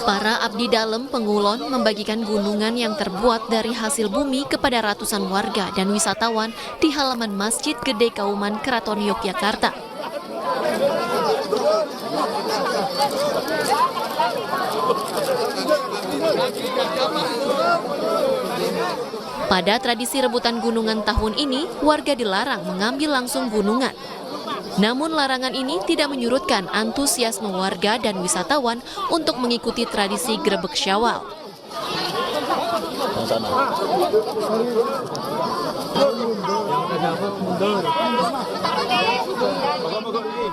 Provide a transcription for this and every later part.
Para abdi dalem Pengulon membagikan gunungan yang terbuat dari hasil bumi kepada ratusan warga dan wisatawan di halaman Masjid Gede Kauman Keraton Yogyakarta. Pada tradisi rebutan gunungan tahun ini, warga dilarang mengambil langsung gunungan. Namun larangan ini tidak menyurutkan antusiasme warga dan wisatawan untuk mengikuti tradisi Grebeg Syawal.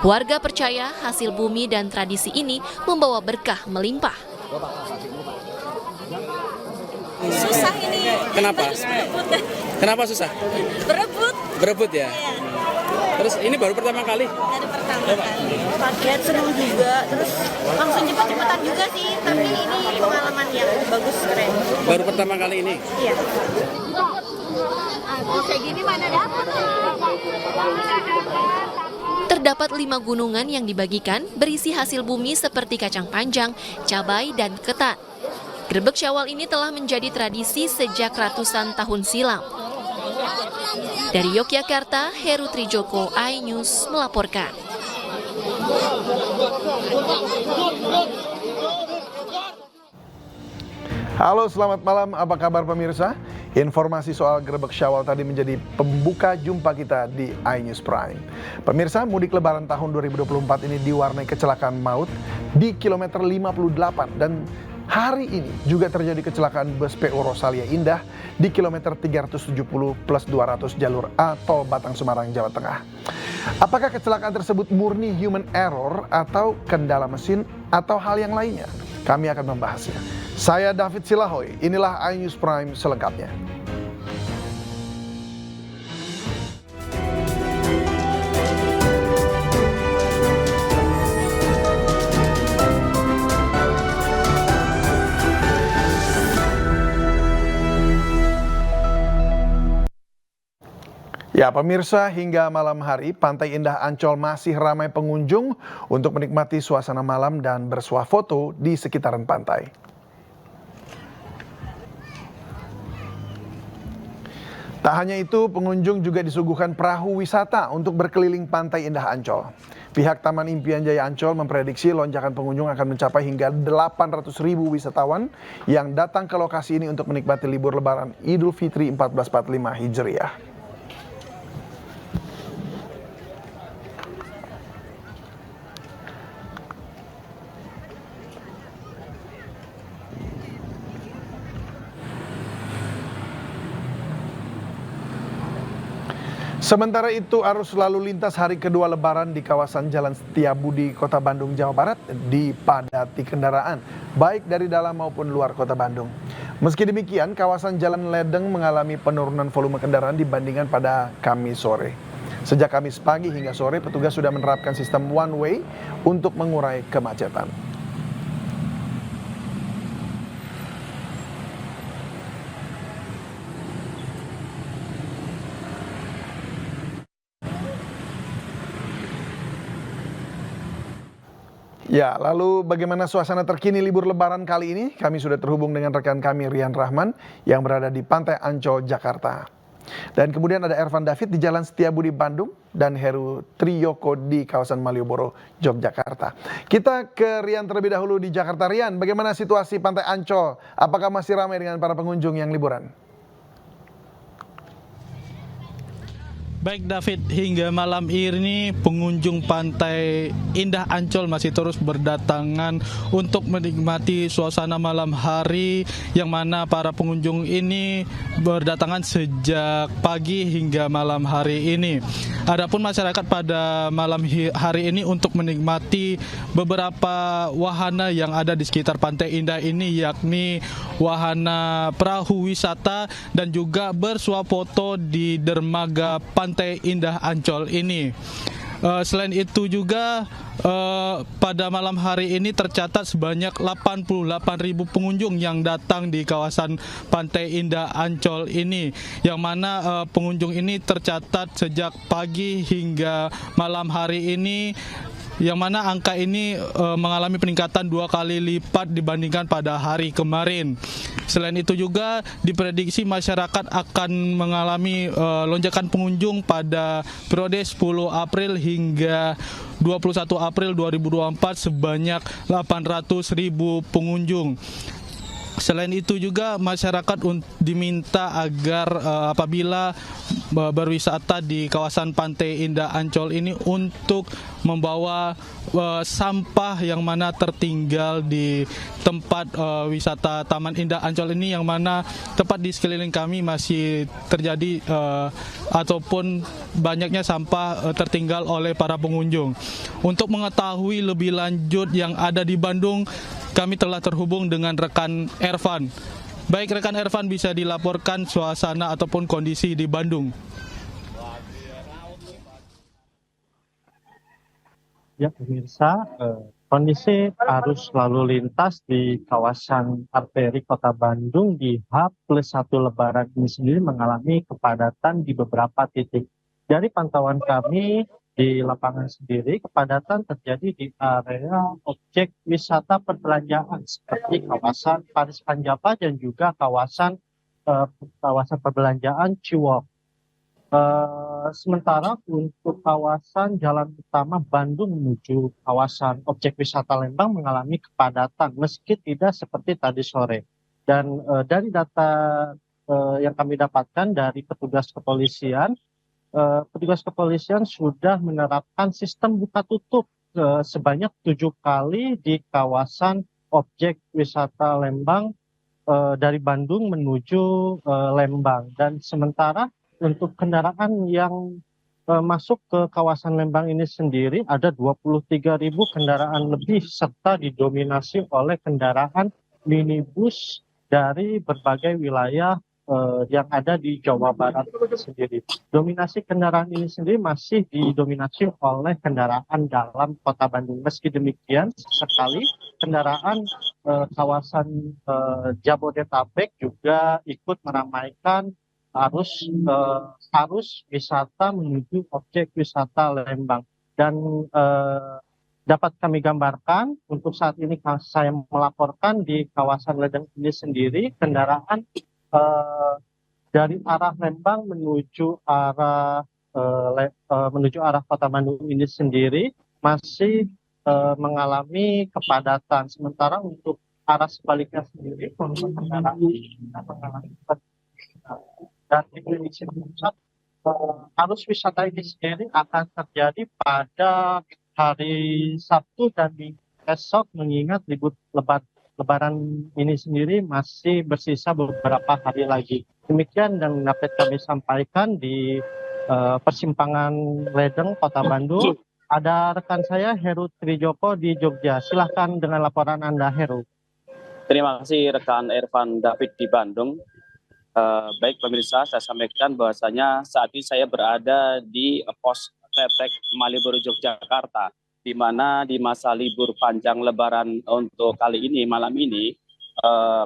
Warga percaya hasil bumi dan tradisi ini membawa berkah melimpah. Susah ini. Kenapa? Kenapa susah? Berebut ya? Terus ini baru pertama kali? Baru pertama kali. Kaget, senang juga. Terus langsung cepet-cepetan juga sih. Tapi ini pengalaman yang bagus, keren. Baru pertama kali ini? Iya. Kayak gini mana dapat? Terdapat 5 gunungan yang dibagikan berisi hasil bumi seperti kacang panjang, cabai, dan ketan. Grebeg Syawal ini telah menjadi tradisi sejak ratusan tahun silam. Dari Yogyakarta, Heru Trijoko, iNews melaporkan. Halo, selamat malam. Apa kabar pemirsa? Informasi soal Grebeg Syawal tadi menjadi pembuka jumpa kita di iNews Prime. Pemirsa, mudik lebaran tahun 2024 ini diwarnai kecelakaan maut di kilometer 58 dan hari ini juga terjadi kecelakaan bus PU Rosalia Indah di kilometer 370 plus 200 jalur A tol Batang Semarang, Jawa Tengah. Apakah kecelakaan tersebut murni human error atau kendala mesin atau hal yang lainnya? Kami akan membahasnya. Saya David Silahoy, inilah iNews Prime selengkapnya. Ya pemirsa, hingga malam hari Pantai Indah Ancol masih ramai pengunjung untuk menikmati suasana malam dan bersuah foto di sekitaran pantai. Tak hanya itu, pengunjung juga disuguhkan perahu wisata untuk berkeliling Pantai Indah Ancol. Pihak Taman Impian Jaya Ancol memprediksi lonjakan pengunjung akan mencapai hingga 800.000 wisatawan yang datang ke lokasi ini untuk menikmati libur lebaran Idul Fitri 1445 Hijriah. Sementara itu, arus lalu lintas hari kedua Lebaran di kawasan Jalan Setiabudi, Kota Bandung, Jawa Barat dipadati kendaraan, baik dari dalam maupun luar Kota Bandung. Meski demikian, kawasan Jalan Ledeng mengalami penurunan volume kendaraan dibandingkan pada Kamis sore. Sejak Kamis pagi hingga sore, petugas sudah menerapkan sistem one way untuk mengurai kemacetan. Ya, lalu bagaimana suasana terkini libur lebaran kali ini? Kami sudah terhubung dengan rekan kami Rian Rahman yang berada di Pantai Ancol, Jakarta. Dan kemudian ada Ervan David di Jalan Setiabudi, Bandung, dan Heru Triyoko di kawasan Malioboro, Yogyakarta. Kita ke Rian terlebih dahulu di Jakarta. Rian, bagaimana situasi Pantai Ancol? Apakah masih ramai dengan para pengunjung yang liburan? Baik David, hingga malam ini pengunjung Pantai Indah Ancol masih terus berdatangan untuk menikmati suasana malam hari, yang mana para pengunjung ini berdatangan sejak pagi hingga malam hari ini. Adapun masyarakat pada malam hari ini untuk menikmati beberapa wahana yang ada di sekitar Pantai Indah ini, yakni wahana perahu wisata dan juga bersuah foto di dermaga Pantai Indah Ancol ini. Selain itu juga pada malam hari ini tercatat sebanyak 88.000 pengunjung yang datang di kawasan Pantai Indah Ancol ini, yang mana pengunjung ini tercatat sejak pagi hingga malam hari ini, yang mana angka ini mengalami peningkatan 2 kali lipat dibandingkan pada hari kemarin. Selain itu juga diprediksi masyarakat akan mengalami lonjakan pengunjung pada periode 10 April hingga 21 April 2024 sebanyak 800.000 pengunjung. Selain itu juga masyarakat diminta agar apabila berwisata di kawasan Pantai Indah Ancol ini untuk membawa sampah yang mana tertinggal di tempat wisata Taman Indah Ancol ini, yang mana tepat di sekeliling kami masih terjadi ataupun banyaknya sampah tertinggal oleh para pengunjung. Untuk mengetahui lebih lanjut yang ada di Bandung, kami telah terhubung dengan rekan Ervan. Baik, rekan Ervan, bisa dilaporkan suasana ataupun kondisi di Bandung. Ya, pemirsa, kondisi arus lalu lintas di kawasan arteri Kota Bandung di H+1 Lebaran ini sendiri mengalami kepadatan di beberapa titik. Dari pantauan kami di lapangan sendiri, kepadatan terjadi di area objek wisata perbelanjaan seperti kawasan Paris Panjapa dan juga kawasan perbelanjaan Ciwok. Sementara untuk kawasan jalan utama Bandung menuju kawasan objek wisata Lembang mengalami kepadatan meski tidak seperti tadi sore. Dan dari data yang kami dapatkan dari petugas kepolisian sudah menerapkan sistem buka tutup sebanyak 7 kali di kawasan objek wisata Lembang dari Bandung menuju Lembang. Dan sementara untuk kendaraan yang masuk ke kawasan Lembang ini sendiri ada 23.000 kendaraan lebih, serta didominasi oleh kendaraan minibus dari berbagai wilayah yang ada di Jawa Barat sendiri. Dominasi kendaraan ini sendiri masih didominasi oleh kendaraan dalam Kota Bandung. Meski demikian, sekali kendaraan kawasan Jabodetabek juga ikut meramaikan arus wisata menuju objek wisata Lembang. Dan dapat kami gambarkan untuk saat ini saya melaporkan di kawasan Ledeng ini sendiri, kendaraan dari arah Lembang menuju arah Kota Bandung ini sendiri masih mengalami kepadatan. Sementara untuk arah sebaliknya sendiri, volume kendaraan mengalami kepadatan. Dan diprediksi arus wisata ini sendiri akan terjadi pada hari Sabtu dan esok, mengingat libur Lebaran ini sendiri masih bersisa beberapa hari lagi. Demikian yang dapat kami sampaikan di persimpangan Ledeng, Kota Bandung. Ada rekan saya, Heru Trijoko di Jogja. Silahkan dengan laporan Anda, Heru. Terima kasih rekan Ervan David di Bandung. Baik pemirsa, saya sampaikan bahwasanya saat ini saya berada di pos Tetek Malioboro Yogyakarta, di mana di masa libur panjang Lebaran untuk kali ini, malam ini,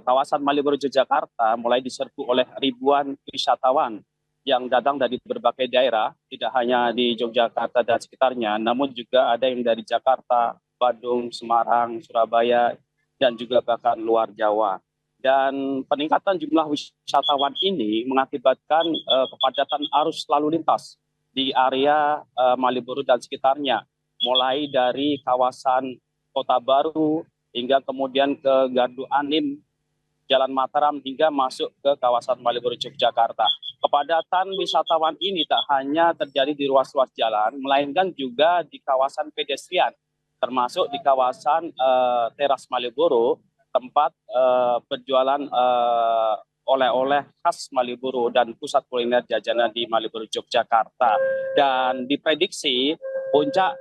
kawasan Malioboro Yogyakarta mulai diserbu oleh ribuan wisatawan yang datang dari berbagai daerah, tidak hanya di Yogyakarta dan sekitarnya, namun juga ada yang dari Jakarta, Bandung, Semarang, Surabaya, dan juga bahkan luar Jawa. Dan peningkatan jumlah wisatawan ini mengakibatkan kepadatan arus lalu lintas di area Malioboro dan sekitarnya, mulai dari kawasan Kota Baru hingga kemudian ke Gardu Anim, Jalan Mataram, hingga masuk ke kawasan Malioboro Yogyakarta. Kepadatan wisatawan ini tak hanya terjadi di ruas-ruas jalan, melainkan juga di kawasan pedestrian, termasuk di kawasan Teras Malioboro, tempat berjualan oleh-oleh khas Malioboro dan pusat kuliner jajanan di Malioboro Yogyakarta. Dan diprediksi puncak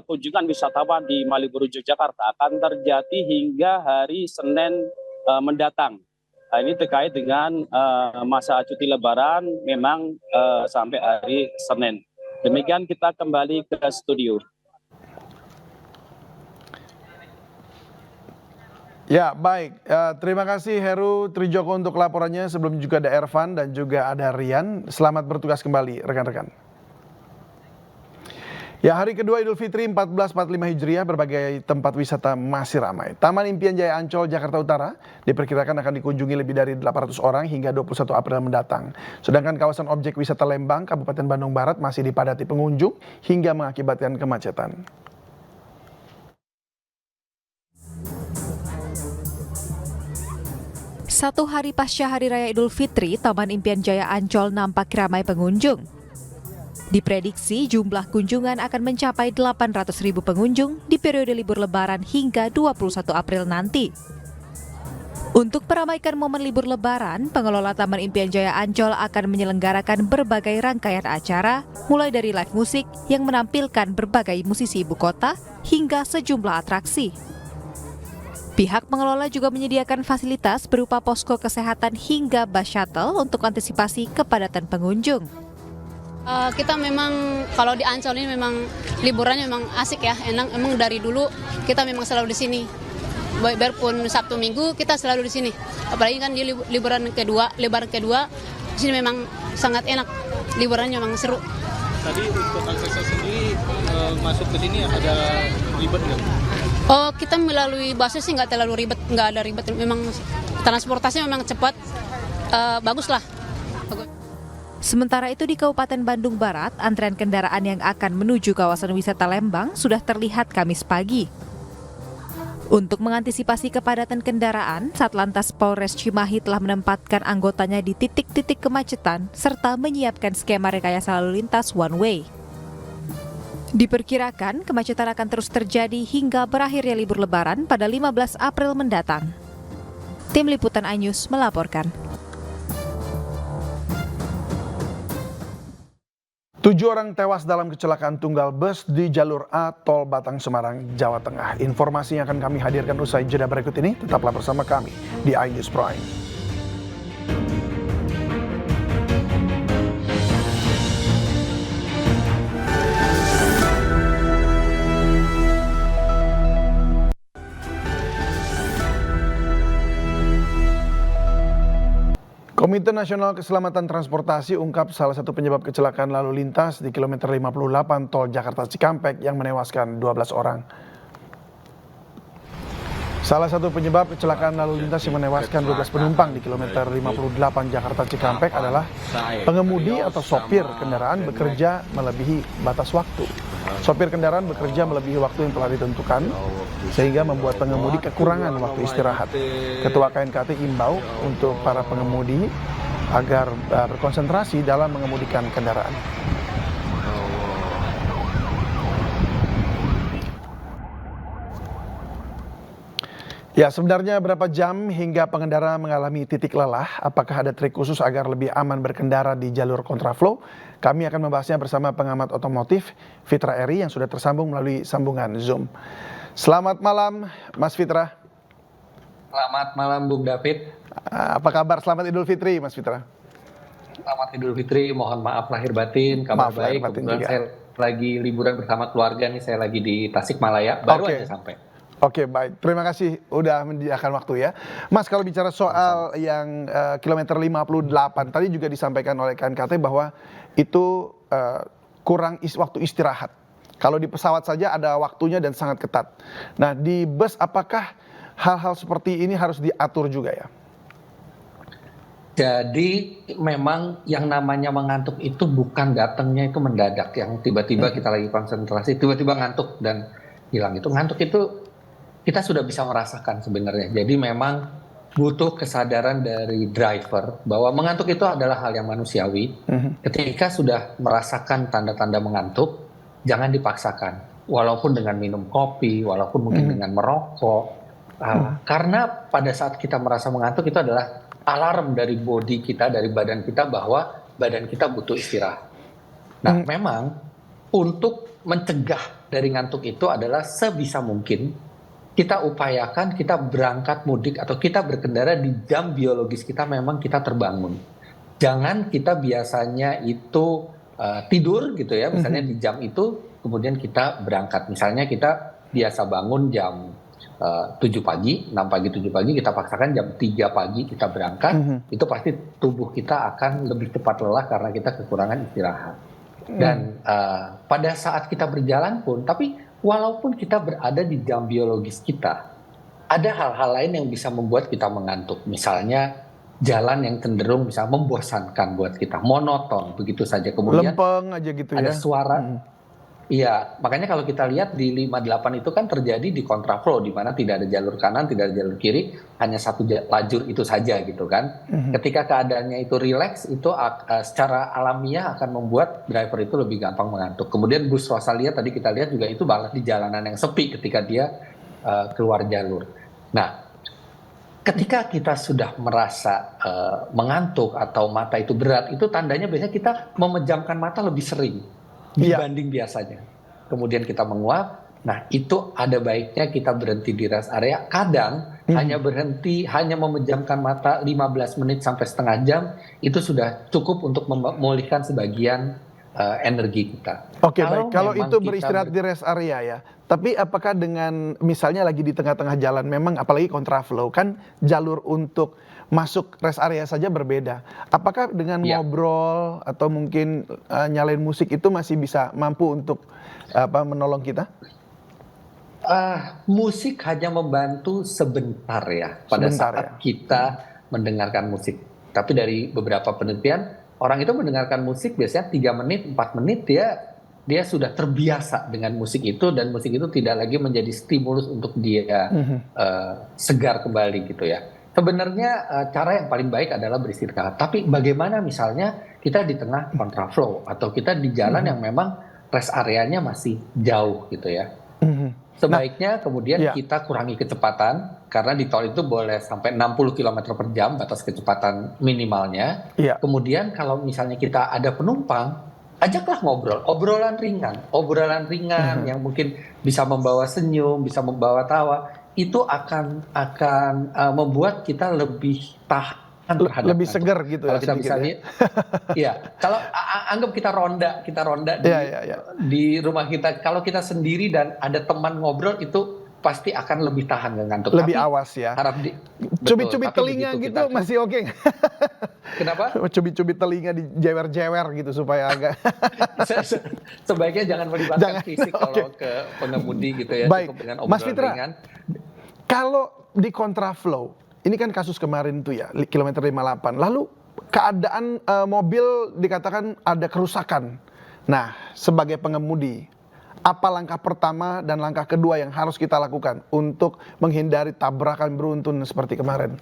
kunjungan wisatawan di Malioboro Yogyakarta akan terjadi hingga hari Senin mendatang. Ini terkait dengan masa cuti Lebaran memang sampai hari Senin. Demikian kita kembali ke studio. Ya, baik. Terima kasih Heru Trijoko untuk laporannya. Sebelum juga ada Ervan dan juga ada Rian. Selamat bertugas kembali, rekan-rekan. Ya, hari kedua Idul Fitri 1445 Hijriah, berbagai tempat wisata masih ramai. Taman Impian Jaya Ancol, Jakarta Utara diperkirakan akan dikunjungi lebih dari 800 orang hingga 21 April mendatang. Sedangkan kawasan objek wisata Lembang, Kabupaten Bandung Barat masih dipadati pengunjung hingga mengakibatkan kemacetan. Satu hari pasca Hari Raya Idul Fitri, Taman Impian Jaya Ancol nampak ramai pengunjung. Diprediksi jumlah kunjungan akan mencapai 800.000 pengunjung di periode libur Lebaran hingga 21 April nanti. Untuk meramaikan momen libur Lebaran, pengelola Taman Impian Jaya Ancol akan menyelenggarakan berbagai rangkaian acara, mulai dari live musik yang menampilkan berbagai musisi ibu kota hingga sejumlah atraksi. Pihak pengelola juga menyediakan fasilitas berupa posko kesehatan hingga bus shuttle untuk antisipasi kepadatan pengunjung. Kita memang kalau di Ancol ini memang liburannya memang asik ya, enak. Emang dari dulu kita memang selalu di sini. Biarpun Sabtu Minggu kita selalu di sini. Apalagi kan di Lebaran kedua di sini memang sangat enak. Liburannya memang seru. Tadi untuk aksesnya sendiri masuk ke sini ada ribet nggak? Oh, kita melalui busnya sih nggak terlalu ribet, nggak ada ribet. Memang transportasinya memang cepat, bagus lah. Sementara itu di Kabupaten Bandung Barat, antrean kendaraan yang akan menuju kawasan wisata Lembang sudah terlihat Kamis pagi. Untuk mengantisipasi kepadatan kendaraan, Satlantas Polres Cimahi telah menempatkan anggotanya di titik-titik kemacetan serta menyiapkan skema rekayasa lalu lintas one way. Diperkirakan kemacetan akan terus terjadi hingga berakhirnya libur Lebaran pada 15 April mendatang. Tim Liputan iNews melaporkan. 7 orang tewas dalam kecelakaan tunggal bus di jalur A Tol Batang Semarang, Jawa Tengah. Informasinya akan kami hadirkan usai jeda berikut ini. Tetaplah bersama kami di iNews Prime. Komite Nasional Keselamatan Transportasi ungkap salah satu penyebab kecelakaan lalu lintas di kilometer 58 Tol Jakarta Cikampek yang menewaskan 12 orang. Salah satu penyebab kecelakaan lalu lintas yang menewaskan 12 penumpang di kilometer 58 Jakarta Cikampek adalah pengemudi atau sopir kendaraan bekerja melebihi batas waktu. Sopir kendaraan bekerja melebihi waktu yang telah ditentukan sehingga membuat pengemudi kekurangan waktu istirahat. Ketua KNKT imbau untuk para pengemudi agar berkonsentrasi dalam mengemudikan kendaraan. Ya, sebenarnya berapa jam hingga pengendara mengalami titik lelah? Apakah ada trik khusus agar lebih aman berkendara di jalur kontraflow? Kami akan membahasnya bersama pengamat otomotif Fitra Eri yang sudah tersambung melalui sambungan Zoom. Selamat malam, Mas Fitra. Selamat malam, Bung David. Apa kabar? Selamat Idul Fitri, Mas Fitra. Selamat Idul Fitri, mohon maaf lahir batin, kabar Maaf, baik. Kebetulan saya lagi liburan bersama keluarga nih, saya lagi di Tasikmalaya, baru aja sampai. Oke, baik. Terima kasih udah menyediakan waktu ya. Mas, kalau bicara soal yang kilometer 58, tadi juga disampaikan oleh KNKT bahwa itu kurang waktu istirahat. Kalau di pesawat saja ada waktunya dan sangat ketat. Nah, di bus apakah hal-hal seperti ini harus diatur juga ya? Jadi memang yang namanya mengantuk itu bukan datangnya itu mendadak, yang tiba-tiba kita lagi konsentrasi, tiba-tiba ngantuk dan hilang. Itu ngantuk itu kita sudah bisa merasakan sebenarnya. Jadi memang butuh kesadaran dari driver bahwa mengantuk itu adalah hal yang manusiawi. Ketika sudah merasakan tanda-tanda mengantuk, jangan dipaksakan. Walaupun dengan minum kopi, walaupun mungkin dengan merokok. Karena pada saat kita merasa mengantuk itu adalah alarm dari body kita, dari badan kita bahwa badan kita butuh istirahat. Nah, memang untuk mencegah dari ngantuk itu adalah sebisa mungkin kita upayakan kita berangkat mudik atau kita berkendara di jam biologis kita memang kita terbangun. Jangan kita biasanya itu tidur gitu ya, misalnya di jam itu kemudian kita berangkat. Misalnya kita biasa bangun jam 7 pagi, 6 pagi, 7 pagi, kita paksakan jam 3 pagi kita berangkat, itu pasti tubuh kita akan lebih cepat lelah karena kita kekurangan istirahat. Dan pada saat kita berjalan pun, tapi walaupun kita berada di jam biologis kita, ada hal-hal lain yang bisa membuat kita mengantuk. Misalnya jalan yang cenderung bisa membosankan buat kita, monoton begitu saja. Kemudian lempeng aja gitu ada ya. suara. Iya, makanya kalau kita lihat di 58 itu kan terjadi di kontraflow, di mana tidak ada jalur kanan, tidak ada jalur kiri, hanya satu lajur itu saja gitu kan. Ketika keadaannya itu rileks, itu secara alamiah akan membuat driver itu lebih gampang mengantuk. Kemudian bus Rosalia tadi kita lihat juga itu malah di jalanan yang sepi ketika dia keluar jalur. Nah, ketika kita sudah merasa mengantuk atau mata itu berat, itu tandanya biasanya kita memejamkan mata lebih sering dibanding biasanya. Kemudian kita menguap, nah itu ada baiknya kita berhenti di rest area. Kadang hanya berhenti, hanya memejamkan mata 15 menit sampai setengah jam, itu sudah cukup untuk memulihkan sebagian energi kita. Oke, baik. Kalau itu beristirahat di rest area ya. Tapi apakah dengan misalnya lagi di tengah-tengah jalan, memang apalagi kontraflow kan jalur untuk masuk rest area saja berbeda. Apakah dengan ngobrol atau mungkin nyalain musik itu masih bisa mampu untuk menolong kita? Musik hanya membantu sebentar ya pada saat kita mendengarkan musik. Tapi dari beberapa penelitian, orang itu mendengarkan musik biasanya 3 menit, 4 menit dia sudah terbiasa dengan musik itu, dan musik itu tidak lagi menjadi stimulus untuk dia segar kembali gitu ya. Sebenarnya cara yang paling baik adalah beristirahat. Tapi bagaimana misalnya kita di tengah kontraflow atau kita di jalan yang memang rest areanya masih jauh gitu ya. Sebaiknya kemudian kita kurangi kecepatan, karena di tol itu boleh sampai 60 km per jam batas kecepatan minimalnya. Kemudian kalau misalnya kita ada penumpang, ajaklah ngobrol, obrolan ringan yang mungkin bisa membawa senyum, bisa membawa tawa. Itu akan membuat kita lebih tahan terhadap lebih segar gitu. Kalau kita bisa lihat, ya kalau anggap kita ronda di rumah kita, kalau kita sendiri dan ada teman ngobrol, itu pasti akan lebih tahan ngantuk. Lebih awas ya. Cubit-cubit telinga gitu masih oke. Kenapa? Cubit-cubit telinga dijewer-jewer gitu supaya agak. Sebaiknya jangan melibatkan fisik kalau ke pengemudi gitu ya. Baik, cukup dengan Mas obrolan Fitra, ringan. Kalau di kontraflow, ini kan kasus kemarin tuh ya, kilometer 58. Lalu keadaan mobil dikatakan ada kerusakan. Nah, sebagai pengemudi, apa langkah pertama dan langkah kedua yang harus kita lakukan untuk menghindari tabrakan beruntun seperti kemarin?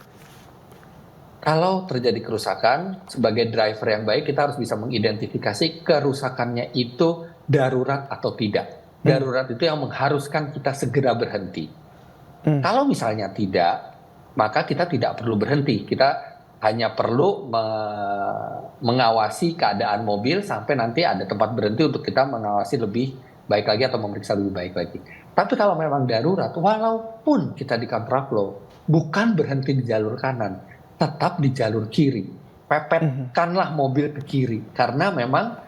Kalau terjadi kerusakan, sebagai driver yang baik kita harus bisa mengidentifikasi kerusakannya itu darurat atau tidak. Darurat itu yang mengharuskan kita segera berhenti. Kalau misalnya tidak, maka kita tidak perlu berhenti. Kita hanya perlu mengawasi keadaan mobil sampai nanti ada tempat berhenti untuk kita mengawasi lebih baik lagi atau memeriksa lebih baik lagi. Tapi kalau memang darurat, walaupun kita di kontraflow, bukan berhenti di jalur kanan, tetap di jalur kiri. Pepetkanlah mobil ke kiri, karena memang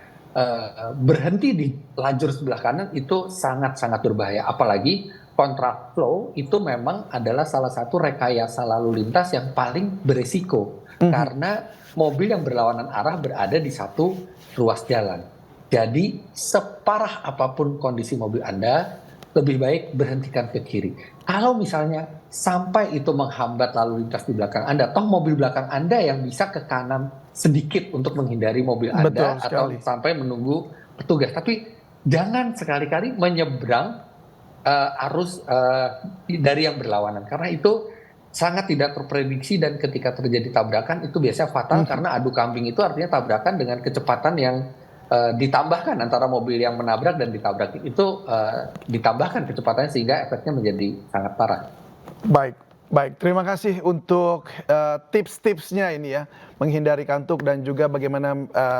berhenti di lajur sebelah kanan itu sangat-sangat berbahaya. Apalagi kontraflow itu memang adalah salah satu rekayasa lalu lintas yang paling beresiko, karena mobil yang berlawanan arah berada di satu ruas jalan. Jadi separah apapun kondisi mobil Anda, lebih baik berhentikan ke kiri. Kalau misalnya sampai itu menghambat lalu lintas di belakang Anda, toh mobil belakang Anda yang bisa ke kanan sedikit untuk menghindari mobil Anda atau sampai menunggu petugas. Tapi jangan sekali-kali menyeberang arus dari yang berlawanan, karena itu sangat tidak terprediksi, dan ketika terjadi tabrakan itu biasanya fatal, karena adu kambing itu artinya tabrakan dengan kecepatan yang ditambahkan antara mobil yang menabrak dan ditabrak itu ditambahkan kecepatannya sehingga efeknya menjadi sangat parah. Baik, terima kasih untuk tips-tipsnya ini ya, menghindari kantuk dan juga bagaimana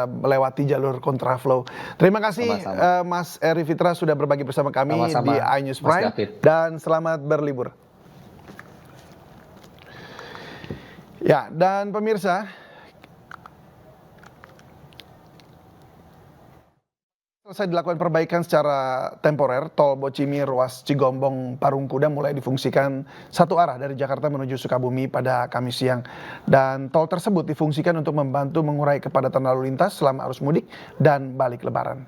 melewati jalur kontraflow. Terima kasih Mas Eri Fitra sudah berbagi bersama kami di iNews Prime, dan selamat berlibur. Ya, dan pemirsa, Selesai dilakukan perbaikan secara temporer, tol Bocimi ruas Cigombong Parung Kuda mulai difungsikan satu arah dari Jakarta menuju Sukabumi pada Kamis siang. Dan tol tersebut difungsikan untuk membantu mengurai kepadatan lalu lintas selama arus mudik dan balik lebaran.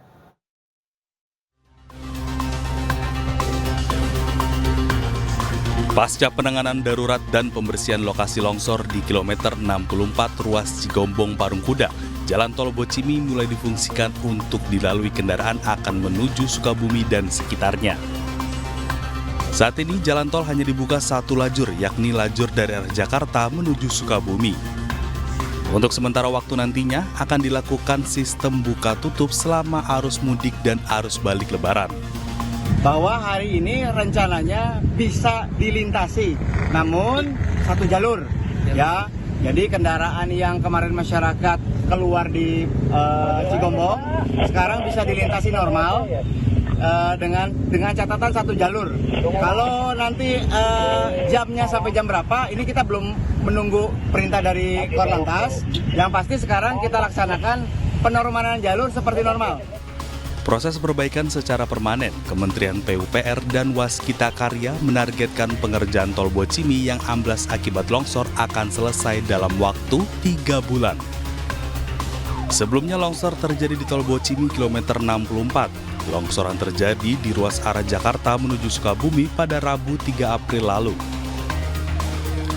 Pasca penanganan darurat dan pembersihan lokasi longsor di kilometer 64 ruas Cigombong Parung Kuda, jalan tol Bocimi mulai difungsikan untuk dilalui kendaraan akan menuju Sukabumi dan sekitarnya. Saat ini jalan tol hanya dibuka satu lajur, yakni lajur dari arah Jakarta menuju Sukabumi. Untuk sementara waktu nantinya akan dilakukan sistem buka tutup selama arus mudik dan arus balik lebaran. Bahwa hari ini rencananya bisa dilintasi, namun satu jalur, ya. Jadi kendaraan yang kemarin masyarakat keluar di Cigombong sekarang bisa dilintasi normal dengan catatan satu jalur. Kalau nanti jamnya sampai jam berapa, ini kita belum menunggu perintah dari Korlantas. Yang pasti sekarang kita laksanakan penormalan jalur seperti normal. Proses perbaikan secara permanen, Kementerian PUPR dan Waskita Karya menargetkan pengerjaan tol Bocimi yang amblas akibat longsor akan selesai dalam waktu 3 bulan. Sebelumnya longsor terjadi di tol Bocimi kilometer 64. Longsoran terjadi di ruas arah Jakarta menuju Sukabumi pada Rabu 3 April lalu.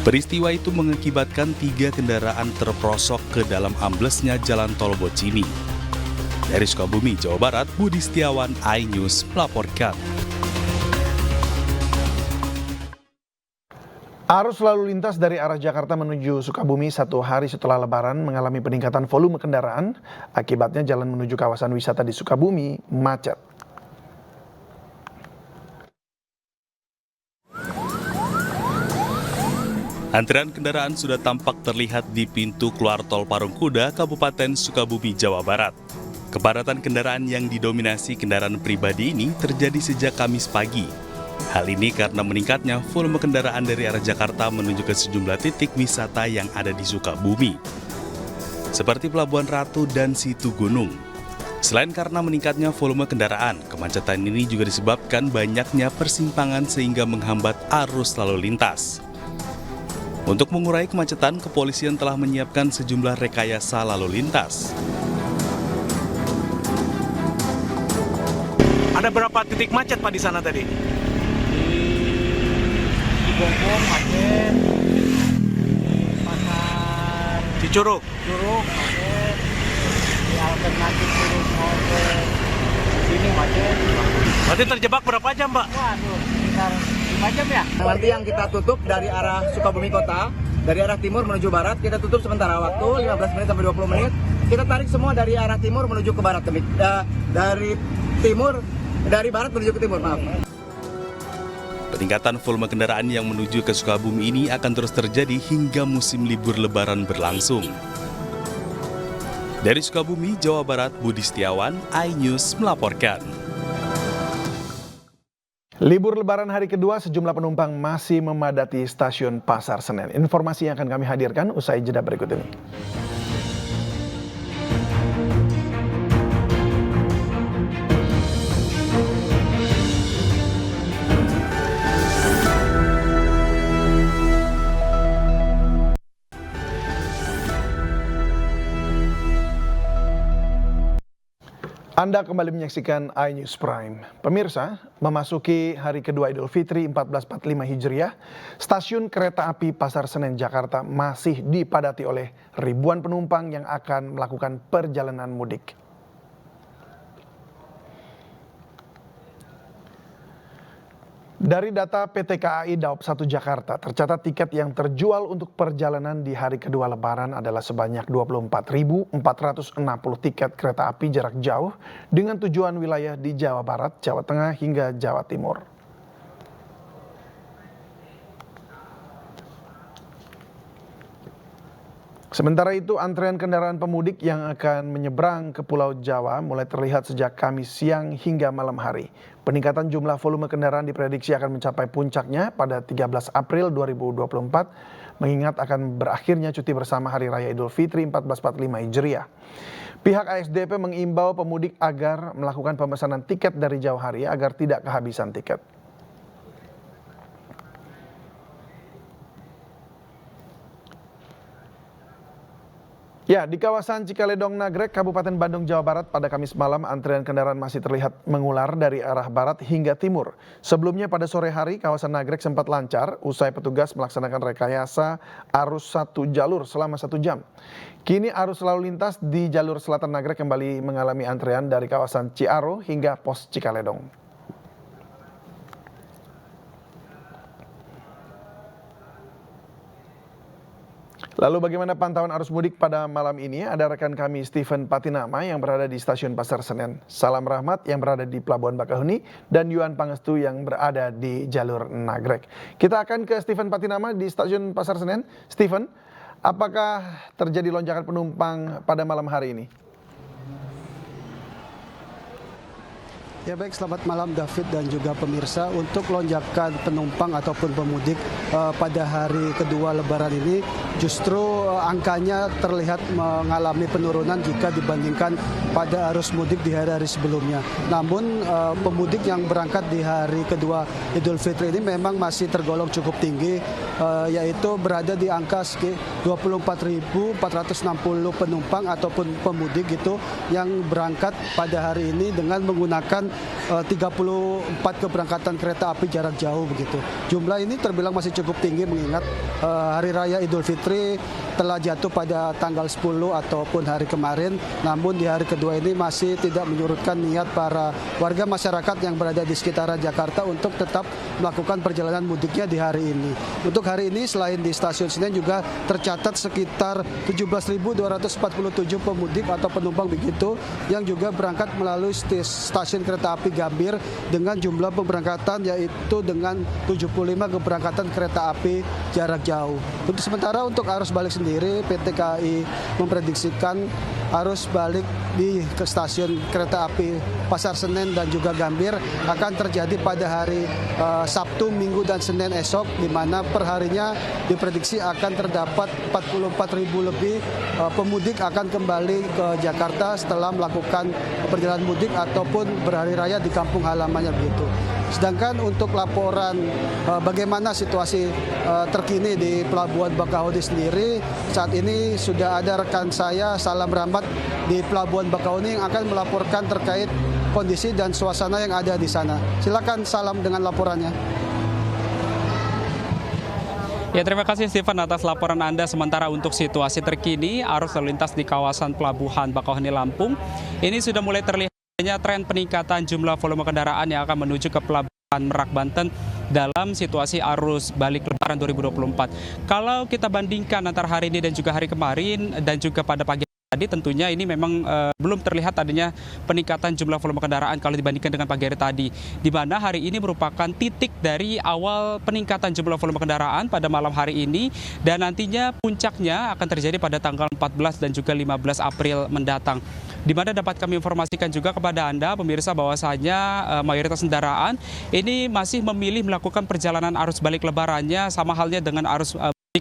Peristiwa itu mengakibatkan 3 kendaraan terperosok ke dalam amblesnya jalan tol Bocimi. Dari Sukabumi, Jawa Barat, Budi Setiawan, iNews melaporkan. Arus lalu lintas dari arah Jakarta menuju Sukabumi satu hari setelah Lebaran mengalami peningkatan volume kendaraan. Akibatnya jalan menuju kawasan wisata di Sukabumi macet. Antrian kendaraan sudah tampak terlihat di pintu keluar tol Parung Kuda, Kabupaten Sukabumi, Jawa Barat. Kepadatan kendaraan yang didominasi kendaraan pribadi ini terjadi sejak Kamis pagi. Hal ini karena meningkatnya volume kendaraan dari arah Jakarta menuju ke sejumlah titik wisata yang ada di Sukabumi, seperti Pelabuhan Ratu dan Situ Gunung. Selain karena meningkatnya volume kendaraan, kemacetan ini juga disebabkan banyaknya persimpangan sehingga menghambat arus lalu lintas. Untuk mengurai kemacetan, kepolisian telah menyiapkan sejumlah rekayasa lalu lintas. Ada berapa titik macet Pak di sana tadi? Di Cigombong macet, pasar Curug macet, di alternatif terus mau ke sini macet. Berarti terjebak berapa jam Pak? Waduh, sekitar 5 jam ya. Nanti yang kita tutup dari arah Sukabumi Kota, dari arah timur menuju barat, kita tutup sementara waktu 15 menit sampai 20 menit. Kita tarik semua dari arah timur menuju ke barat, dari barat menuju ke timur, maaf. Peningkatan volume kendaraan yang menuju ke Sukabumi ini akan terus terjadi hingga musim libur Lebaran berlangsung. Dari Sukabumi, Jawa Barat, Budi Setiawan, iNews melaporkan. Libur Lebaran hari kedua, sejumlah penumpang masih memadati stasiun Pasar Senen. Informasi yang akan kami hadirkan usai jeda berikut ini. Anda kembali menyaksikan iNews Prime. Pemirsa, memasuki hari kedua Idul Fitri 1445 Hijriah, stasiun kereta api Pasar Senen Jakarta masih dipadati oleh ribuan penumpang yang akan melakukan perjalanan mudik. Dari data PT KAI Daop 1 Jakarta, tercatat tiket yang terjual untuk perjalanan di hari kedua Lebaran adalah sebanyak 24.460 tiket kereta api jarak jauh dengan tujuan wilayah di Jawa Barat, Jawa Tengah hingga Jawa Timur. Sementara itu, antrean kendaraan pemudik yang akan menyeberang ke Pulau Jawa mulai terlihat sejak Kamis siang hingga malam hari. Peningkatan jumlah volume kendaraan diprediksi akan mencapai puncaknya pada 13 April 2024 mengingat akan berakhirnya cuti bersama Hari Raya Idul Fitri 1445 Hijriah. Pihak ASDP mengimbau pemudik agar melakukan pemesanan tiket dari jauh hari agar tidak kehabisan tiket. Ya, di kawasan Cikaledong Nagrek, Kabupaten Bandung, Jawa Barat pada Kamis malam antrian kendaraan masih terlihat mengular dari arah barat hingga timur. Sebelumnya pada sore hari kawasan Nagrek sempat lancar usai petugas melaksanakan rekayasa arus satu jalur selama 1 jam. Kini arus lalu lintas di jalur selatan Nagrek kembali mengalami antrean dari kawasan Ciaro hingga pos Cikaledong. Lalu bagaimana pantauan arus mudik pada malam ini? Ada rekan kami Stephen Patinama yang berada di stasiun Pasar Senen, Salam Rahmat yang berada di Pelabuhan Bakahuni, dan Yuan Pangestu yang berada di jalur Nagrek. Kita akan ke Stephen Patinama di stasiun Pasar Senen. Stephen, apakah terjadi lonjakan penumpang pada malam hari ini? Ya baik, selamat malam David dan juga pemirsa. Untuk lonjakan penumpang ataupun pemudik pada hari kedua Lebaran ini justru angkanya terlihat mengalami penurunan jika dibandingkan pada arus mudik di hari-hari sebelumnya. Namun pemudik yang berangkat di hari kedua Idul Fitri ini memang masih tergolong cukup tinggi, yaitu berada di angka 24.460 penumpang ataupun pemudik gitu yang berangkat pada hari ini dengan menggunakan 34 keberangkatan kereta api jarak jauh begitu. Jumlah ini terbilang masih cukup tinggi mengingat Hari Raya Idul Fitri telah jatuh pada tanggal 10 ataupun hari kemarin. Namun di hari kedua ini masih tidak menyurutkan niat para warga masyarakat yang berada di sekitaran Jakarta untuk tetap melakukan perjalanan mudiknya di hari ini. Untuk hari ini selain di stasiun Senen juga tercatat sekitar 17.247 pemudik atau penumpang begitu yang juga berangkat melalui stasiun kereta api Gambir dengan jumlah pemberangkatan yaitu dengan 75 keberangkatan kereta api jarak jauh. Untuk sementara untuk arus balik sendiri PT KAI memprediksikan arus balik di stasiun kereta api Pasar Senen dan juga Gambir akan terjadi pada hari Sabtu, Minggu dan Senin esok, di mana perharinya diprediksi akan terdapat 44.000 lebih pemudik akan kembali ke Jakarta setelah melakukan perjalanan mudik ataupun berhari raya di kampung halamannya begitu. Sedangkan untuk laporan bagaimana situasi terkini di Pelabuhan Bakahuni sendiri, saat ini sudah ada rekan saya Salam Rahmat di Pelabuhan Bakahuni yang akan melaporkan terkait kondisi dan suasana yang ada di sana. Silakan Salam dengan laporannya. Ya, terima kasih Stephen atas laporan Anda. Sementara untuk situasi terkini arus lalu lintas di kawasan Pelabuhan Bakahuni Lampung ini sudah mulai terlihat tren peningkatan jumlah volume kendaraan yang akan menuju ke Pelabuhan Merak, Banten dalam situasi arus balik Lebaran 2024. Kalau kita bandingkan antara hari ini dan juga hari kemarin dan juga pada pagi tadi, tentunya ini memang belum terlihat adanya peningkatan jumlah volume kendaraan kalau dibandingkan dengan pagi hari tadi, di mana hari ini merupakan titik dari awal peningkatan jumlah volume kendaraan pada malam hari ini, dan nantinya puncaknya akan terjadi pada tanggal 14 dan juga 15 April mendatang. Di mana dapat kami informasikan juga kepada Anda, pemirsa, bahwasanya mayoritas kendaraan ini masih memilih melakukan perjalanan arus balik lebarannya sama halnya dengan arus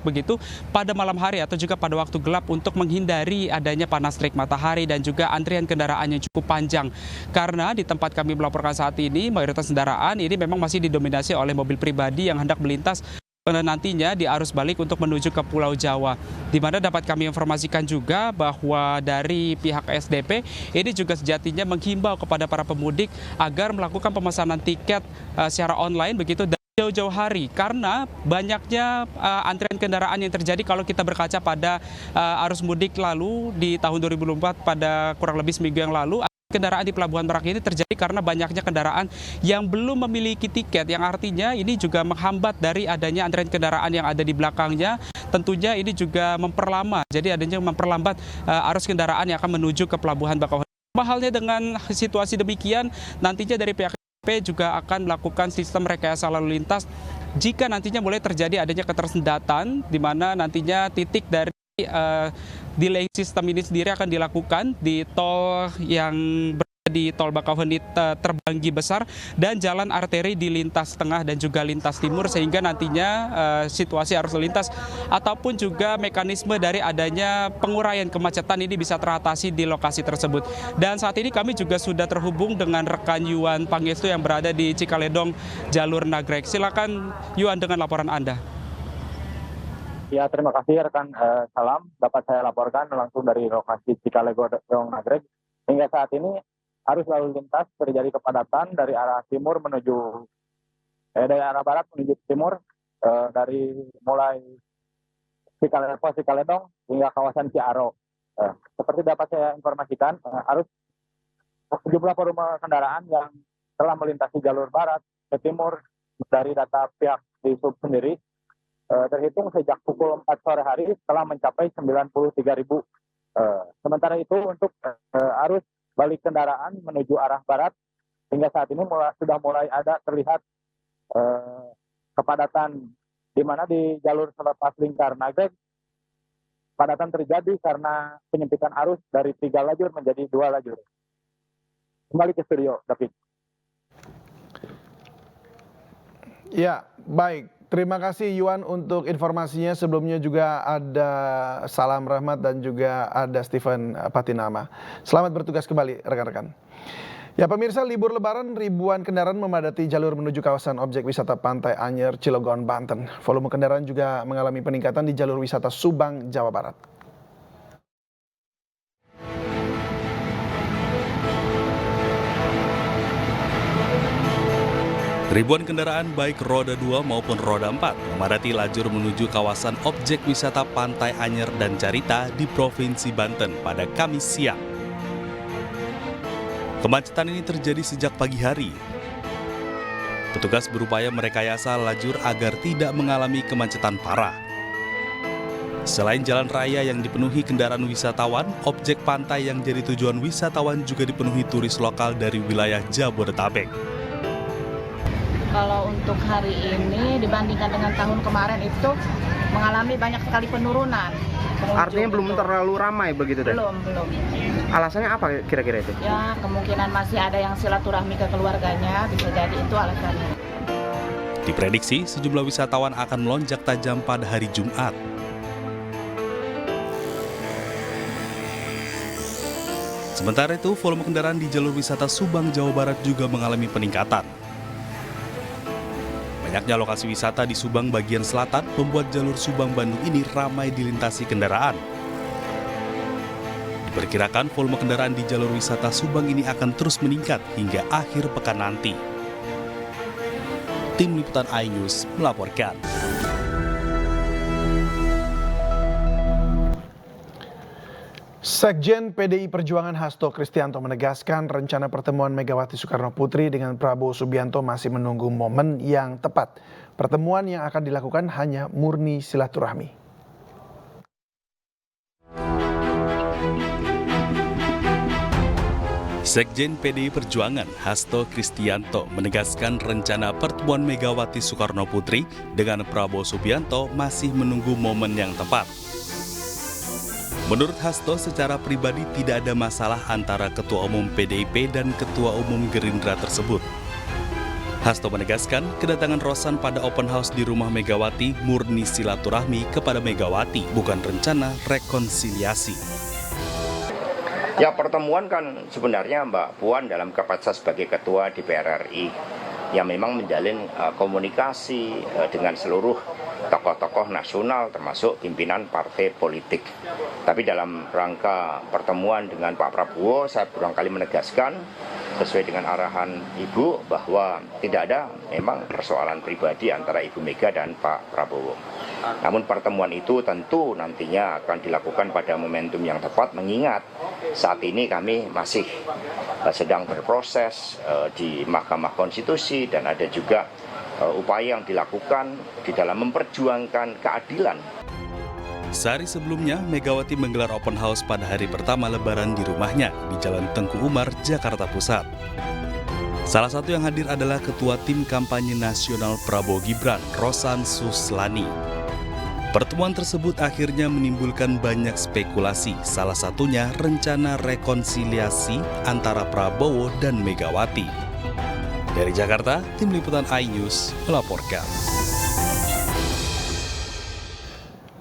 begitu pada malam hari atau juga pada waktu gelap untuk menghindari adanya panas terik matahari dan juga antrian kendaraan yang cukup panjang. Karena di tempat kami melaporkan saat ini mayoritas kendaraan ini memang masih didominasi oleh mobil pribadi yang hendak melintas nantinya di arus balik untuk menuju ke Pulau Jawa. Di mana dapat kami informasikan juga bahwa dari pihak SDP ini juga sejatinya menghimbau kepada para pemudik agar melakukan pemesanan tiket secara online begitu jauh-jauh hari, karena banyaknya antrian kendaraan yang terjadi kalau kita berkaca pada arus mudik lalu di tahun 2004 pada kurang lebih seminggu yang lalu. Kendaraan di Pelabuhan Merak ini terjadi karena banyaknya kendaraan yang belum memiliki tiket, yang artinya ini juga menghambat dari adanya antrian kendaraan yang ada di belakangnya. Tentunya ini juga memperlama, jadi adanya memperlambat arus kendaraan yang akan menuju ke Pelabuhan Bakahuni. Halnya dengan situasi demikian, nantinya dari pihak juga akan melakukan sistem rekayasa lalu lintas jika nantinya mulai terjadi adanya ketersendatan, di mana nantinya titik dari delay sistem ini sendiri akan dilakukan di tol yang di Tol Bakauheni terbanggi besar dan jalan arteri di lintas tengah dan juga lintas timur, sehingga nantinya situasi arus lalu lintas ataupun juga mekanisme dari adanya penguraian kemacetan ini bisa teratasi di lokasi tersebut. Dan saat ini kami juga sudah terhubung dengan rekan Yuan Pangestu yang berada di Cikaledong jalur Nagrek. Silakan Yuan dengan laporan Anda. Ya, terima kasih rekan Salam. Dapat saya laporkan langsung dari lokasi Cikaledong Nagrek. Hingga saat ini arus lalu lintas terjadi kepadatan dari arah timur menuju dari arah barat menuju timur, dari mulai Cikaledong hingga kawasan Ciaro. Seperti dapat saya informasikan, arus sejumlah volume kendaraan yang telah melintasi jalur barat ke timur dari data pihak di Sub sendiri terhitung sejak pukul 4 sore hari telah mencapai 93.000. Sementara itu untuk arus balik kendaraan menuju arah barat hingga saat ini sudah mulai ada terlihat kepadatan, di mana di jalur selepas lingkar Nagrek kepadatan terjadi karena penyempitan arus dari 3 lajur menjadi 2 lajur. Kembali ke studio, David. Ya, baik. Terima kasih Yuan untuk informasinya. Sebelumnya juga ada Salam Rahmat dan juga ada Stephen Patinama. Selamat bertugas kembali rekan-rekan. Ya pemirsa, libur lebaran ribuan kendaraan memadati jalur menuju kawasan objek wisata Pantai Anyer, Cilegon, Banten. Volume kendaraan juga mengalami peningkatan di jalur wisata Subang, Jawa Barat. Ribuan kendaraan baik roda 2 maupun roda 4 memadati lajur menuju kawasan objek wisata Pantai Anyer dan Carita di Provinsi Banten pada Kamis siang. Kemacetan ini terjadi sejak pagi hari. Petugas berupaya merekayasa lajur agar tidak mengalami kemacetan parah. Selain jalan raya yang dipenuhi kendaraan wisatawan, objek pantai yang jadi tujuan wisatawan juga dipenuhi turis lokal dari wilayah Jabodetabek. Kalau untuk hari ini dibandingkan dengan tahun kemarin itu mengalami banyak sekali penurunan. Artinya belum terlalu ramai begitu deh? Belum. Alasannya apa kira-kira itu? Ya kemungkinan masih ada yang silaturahmi ke keluarganya, bisa jadi itu alasannya. Diprediksi sejumlah wisatawan akan melonjak tajam pada hari Jumat. Sementara itu, volume kendaraan di jalur wisata Subang, Jawa Barat juga mengalami peningkatan. Banyaknya lokasi wisata di Subang bagian selatan membuat jalur Subang-Bandung ini ramai dilintasi kendaraan. Diperkirakan volume kendaraan di jalur wisata Subang ini akan terus meningkat hingga akhir pekan nanti. Tim Liputan iNews melaporkan. Sekjen PDI Perjuangan Hasto Kristianto menegaskan rencana pertemuan Megawati Soekarnoputri dengan Prabowo Subianto masih menunggu momen yang tepat. Pertemuan yang akan dilakukan hanya murni silaturahmi. Sekjen PDI Perjuangan Hasto Kristianto menegaskan rencana pertemuan Megawati Soekarnoputri dengan Prabowo Subianto masih menunggu momen yang tepat. Menurut Hasto, secara pribadi tidak ada masalah antara Ketua Umum PDIP dan Ketua Umum Gerindra tersebut. Hasto menegaskan kedatangan Rosan pada open house di rumah Megawati murni silaturahmi kepada Megawati, bukan rencana rekonsiliasi. Ya, pertemuan kan sebenarnya Mbak Puan dalam kapasitas sebagai Ketua DPR RI yang memang menjalin komunikasi dengan seluruh tokoh-tokoh nasional termasuk pimpinan partai politik. Tapi dalam rangka pertemuan dengan Pak Prabowo, saya berulang kali menegaskan sesuai dengan arahan Ibu bahwa tidak ada memang persoalan pribadi antara Ibu Mega dan Pak Prabowo. Namun pertemuan itu tentu nantinya akan dilakukan pada momentum yang tepat, mengingat saat ini kami masih sedang berproses di Mahkamah Konstitusi dan ada juga upaya yang dilakukan di dalam memperjuangkan keadilan. Sehari sebelumnya, Megawati menggelar open house pada hari pertama Lebaran di rumahnya di Jalan Tengku Umar, Jakarta Pusat. Salah satu yang hadir adalah Ketua Tim Kampanye Nasional Prabowo Gibran, Rosan Suslani. Pertemuan tersebut akhirnya menimbulkan banyak spekulasi, salah satunya rencana rekonsiliasi antara Prabowo dan Megawati. Dari Jakarta, Tim Liputan iNews melaporkan.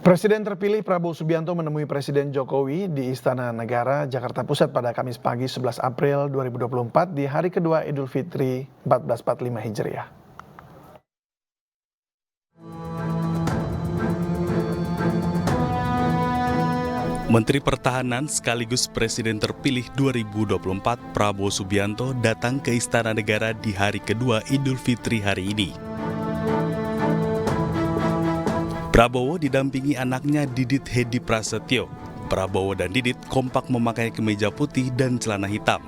Presiden terpilih Prabowo Subianto menemui Presiden Jokowi di Istana Negara, Jakarta Pusat pada Kamis pagi 11 April 2024 di hari kedua Idul Fitri 1445 Hijriah. Menteri Pertahanan sekaligus Presiden terpilih 2024 Prabowo Subianto datang ke Istana Negara di hari kedua Idul Fitri hari ini. Prabowo didampingi anaknya Didit Hedi Prasetyo. Prabowo dan Didit kompak memakai kemeja putih dan celana hitam.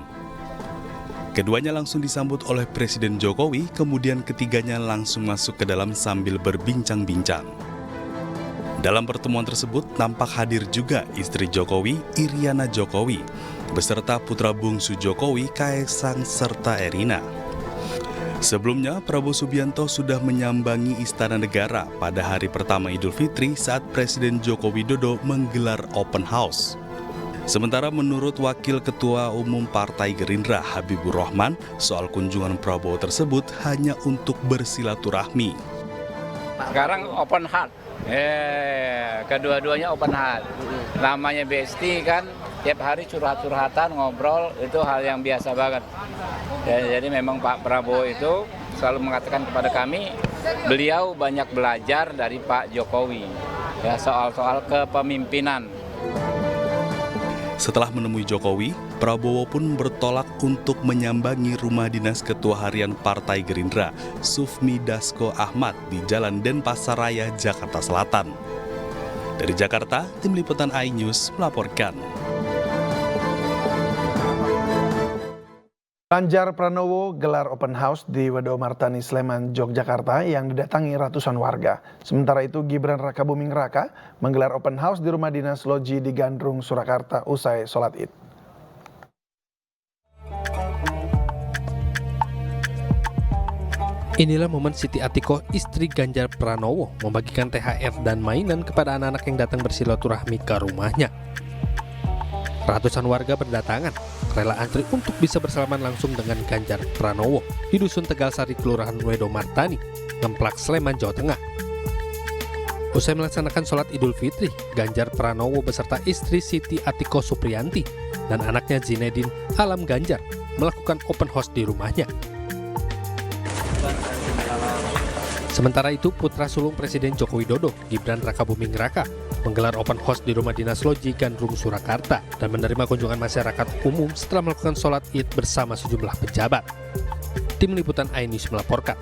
Keduanya langsung disambut oleh Presiden Jokowi, kemudian ketiganya langsung masuk ke dalam sambil berbincang-bincang. Dalam pertemuan tersebut nampak hadir juga istri Jokowi, Iriana Jokowi, beserta putra bungsu Jokowi, Kaesang serta Erina. Sebelumnya, Prabowo Subianto sudah menyambangi Istana Negara pada hari pertama Idul Fitri saat Presiden Joko Widodo menggelar open house. Sementara menurut Wakil Ketua Umum Partai Gerindra Habibur Rahman, soal kunjungan Prabowo tersebut hanya untuk bersilaturahmi. Sekarang open heart. Kedua-duanya open heart. Namanya besti kan, tiap hari curhat-curhatan, ngobrol, itu hal yang biasa banget. Jadi memang Pak Prabowo itu selalu mengatakan kepada kami, beliau banyak belajar dari Pak Jokowi, ya soal-soal kepemimpinan. Setelah menemui Jokowi, Prabowo pun bertolak untuk menyambangi rumah dinas Ketua Harian Partai Gerindra, Sufmi Dasko Ahmad di Jalan Denpasar Raya, Jakarta Selatan. Dari Jakarta, Tim Liputan iNews melaporkan. Ganjar Pranowo gelar open house di Wedomartani Sleman, Yogyakarta yang didatangi ratusan warga. Sementara itu Gibran Rakabuming Raka menggelar open house di rumah dinas Loji di Gandrung, Surakarta usai sholat Id. Inilah momen Siti Atikoh, istri Ganjar Pranowo, membagikan THR dan mainan kepada anak-anak yang datang bersilaturahmi ke rumahnya. Ratusan warga berdatangan, rela antri untuk bisa bersalaman langsung dengan Ganjar Pranowo di Dusun Tegalsari, Kelurahan Wedomartani, Ngemplak, Sleman, Jawa Tengah. Usai melaksanakan sholat Idul Fitri, Ganjar Pranowo beserta istri Siti Atikoh Supriyanti dan anaknya Zinedine Alam Ganjar melakukan open house di rumahnya. Sementara itu, putra sulung Presiden Joko Widodo, Gibran Rakabuming Raka, menggelar open house di rumah dinas Loji Gandrung, Surakarta dan menerima kunjungan masyarakat umum setelah melakukan sholat Id bersama sejumlah pejabat. Tim Liputan iNews melaporkan.